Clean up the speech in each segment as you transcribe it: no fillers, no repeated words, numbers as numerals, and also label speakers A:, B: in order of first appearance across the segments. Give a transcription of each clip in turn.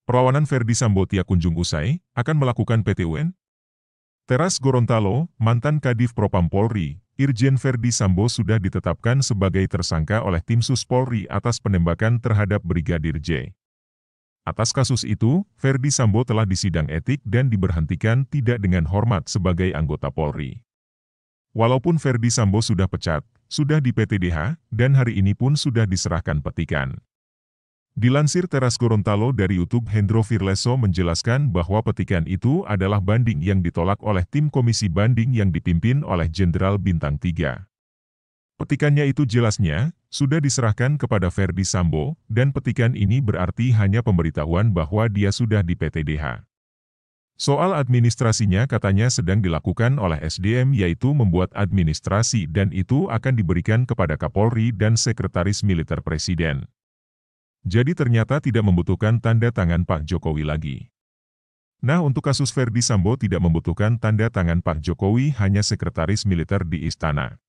A: Perlawanan Ferdy Sambo tiak kunjung usai, akan melakukan PT UN? Teras Gorontalo, mantan Kadif Propam Polri, Irjen Ferdy Sambo sudah ditetapkan sebagai tersangka oleh tim Sus Polri atas penembakan terhadap Brigadir J. Atas kasus itu, Ferdy Sambo telah disidang etik dan diberhentikan tidak dengan hormat sebagai anggota Polri. Walaupun Ferdy Sambo sudah pecat, sudah di PTDH, dan hari ini pun sudah diserahkan petikan. Dilansir Teras Gorontalo dari YouTube, Hendro Firleso menjelaskan bahwa petikan itu adalah banding yang ditolak oleh tim komisi banding yang dipimpin oleh Jenderal Bintang 3. Petikannya itu jelasnya, sudah diserahkan kepada Ferdy Sambo, dan petikan ini berarti hanya pemberitahuan bahwa dia sudah di PTDH. Soal administrasinya katanya sedang dilakukan oleh SDM, yaitu membuat administrasi, dan itu akan diberikan kepada Kapolri dan Sekretaris Militer Presiden. Jadi ternyata tidak membutuhkan tanda tangan Pak Jokowi lagi. Nah, untuk kasus Ferdy Sambo tidak membutuhkan tanda tangan Pak Jokowi, hanya Sekretaris Militer di Istana.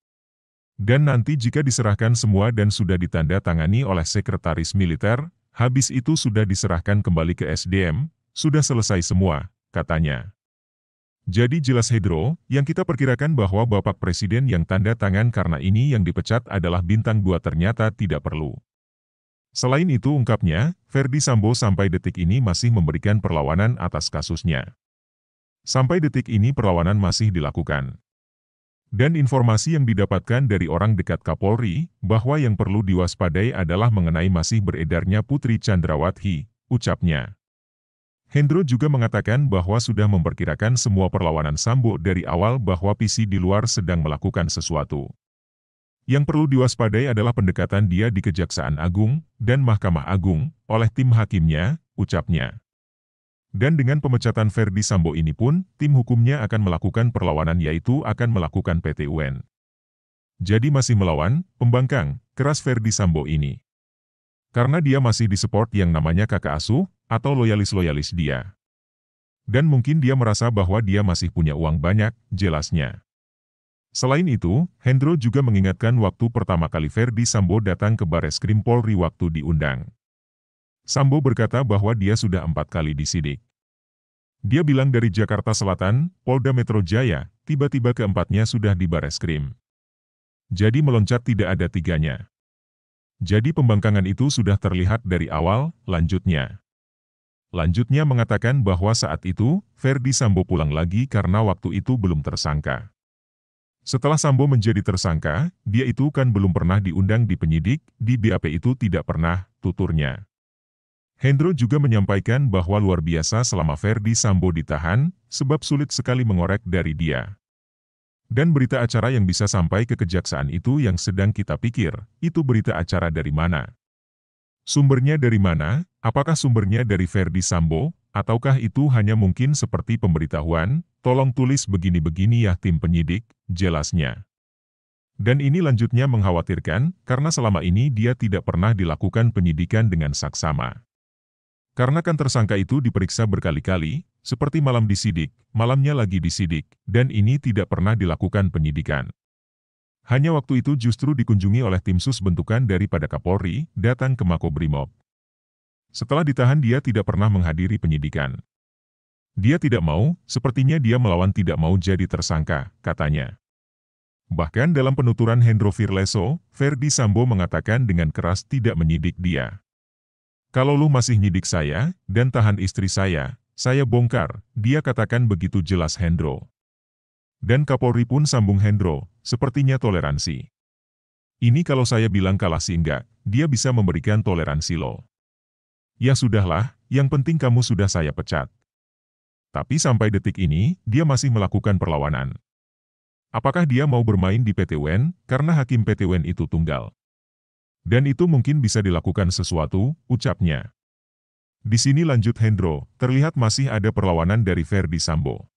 A: Dan nanti jika diserahkan semua dan sudah ditanda tangani oleh Sekretaris Militer, habis itu sudah diserahkan kembali ke SDM, sudah selesai semua, katanya. Jadi jelas Hendro, yang kita perkirakan bahwa Bapak Presiden yang tanda tangan karena ini yang dipecat adalah Bintang 2 ternyata tidak perlu. Selain itu ungkapnya, Ferdy Sambo sampai detik ini masih memberikan perlawanan atas kasusnya. Sampai detik ini perlawanan masih dilakukan. Dan informasi yang didapatkan dari orang dekat Kapolri, bahwa yang perlu diwaspadai adalah mengenai masih beredarnya Putri Chandrawati, ucapnya. Hendro juga mengatakan bahwa sudah memperkirakan semua perlawanan Sambo dari awal bahwa PC di luar sedang melakukan sesuatu. Yang perlu diwaspadai adalah pendekatan dia di Kejaksaan Agung dan Mahkamah Agung oleh tim hakimnya, ucapnya. Dan dengan pemecatan Ferdy Sambo ini pun, tim hukumnya akan melakukan perlawanan, yaitu akan melakukan PT UN. Jadi masih melawan, pembangkang keras Ferdy Sambo ini. Karena dia masih disupport yang namanya kakak asuh, atau loyalis-loyalis dia. Dan mungkin dia merasa bahwa dia masih punya uang banyak, jelasnya. Selain itu, Hendro juga mengingatkan waktu pertama kali Ferdy Sambo datang ke Bareskrim Polri waktu diundang. Sambo berkata bahwa dia sudah 4 kali disidik. Dia bilang dari Jakarta Selatan, Polda Metro Jaya, tiba-tiba keempatnya sudah di Bareskrim. Jadi meloncat tidak ada 3-nya. Jadi pembangkangan itu sudah terlihat dari awal, lanjutnya. Lanjutnya mengatakan bahwa saat itu, Ferdy Sambo pulang lagi karena waktu itu belum tersangka. Setelah Sambo menjadi tersangka, dia itu kan belum pernah diundang di penyidik, di BAP itu tidak pernah, tuturnya. Hendro juga menyampaikan bahwa luar biasa selama Ferdy Sambo ditahan, sebab sulit sekali mengorek dari dia. Dan berita acara yang bisa sampai ke kejaksaan itu yang sedang kita pikir, itu berita acara dari mana? Sumbernya dari mana? Apakah sumbernya dari Ferdy Sambo? Ataukah itu hanya mungkin seperti pemberitahuan, tolong tulis begini-begini ya tim penyidik, jelasnya. Dan ini lanjutnya mengkhawatirkan, karena selama ini dia tidak pernah dilakukan penyidikan dengan saksama. Karena kan tersangka itu diperiksa berkali-kali, seperti malam disidik, malamnya lagi disidik, dan ini tidak pernah dilakukan penyidikan. Hanya waktu itu justru dikunjungi oleh tim sus bentukan daripada Kapolri, datang ke Makobrimob. Setelah ditahan dia tidak pernah menghadiri penyidikan. Dia tidak mau, sepertinya dia melawan tidak mau jadi tersangka, katanya. Bahkan dalam penuturan Hendro Firleso, Ferdy Sambo mengatakan dengan keras tidak menyidik dia. Kalau lu masih nyidik saya, dan tahan istri saya bongkar, dia katakan begitu jelas Hendro. Dan Kapolri pun sambung Hendro, sepertinya toleransi. Ini kalau saya bilang kalah sih enggak, dia bisa memberikan toleransi loh. Ya sudahlah, yang penting kamu sudah saya pecat. Tapi sampai detik ini, dia masih melakukan perlawanan. Apakah dia mau bermain di PT UN, karena hakim PT UN itu tunggal? Dan itu mungkin bisa dilakukan sesuatu, ucapnya. Di sini lanjut Hendro, terlihat masih ada perlawanan dari Ferdy Sambo.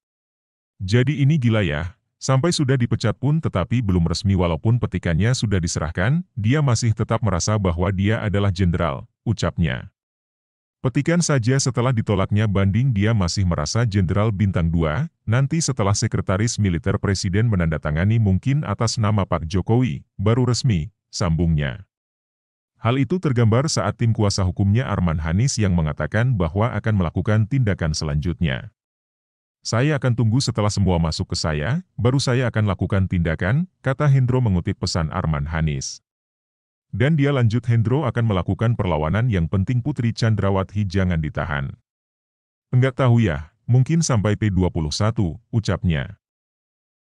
A: Jadi ini gila ya, sampai sudah dipecat pun tetapi belum resmi walaupun petikannya sudah diserahkan, dia masih tetap merasa bahwa dia adalah jenderal, ucapnya. Petikan saja setelah ditolaknya banding dia masih merasa Jenderal Bintang 2, nanti setelah Sekretaris Militer Presiden menandatangani mungkin atas nama Pak Jokowi, baru resmi, sambungnya. Hal itu tergambar saat tim kuasa hukumnya Arman Hanis yang mengatakan bahwa akan melakukan tindakan selanjutnya. Saya akan tunggu setelah semua masuk ke saya, baru saya akan lakukan tindakan, kata Hendro mengutip pesan Arman Hanis. Dan dia lanjut Hendro akan melakukan perlawanan yang penting Putri Chandrawati jangan ditahan. Enggak tahu ya, mungkin sampai P21, ucapnya.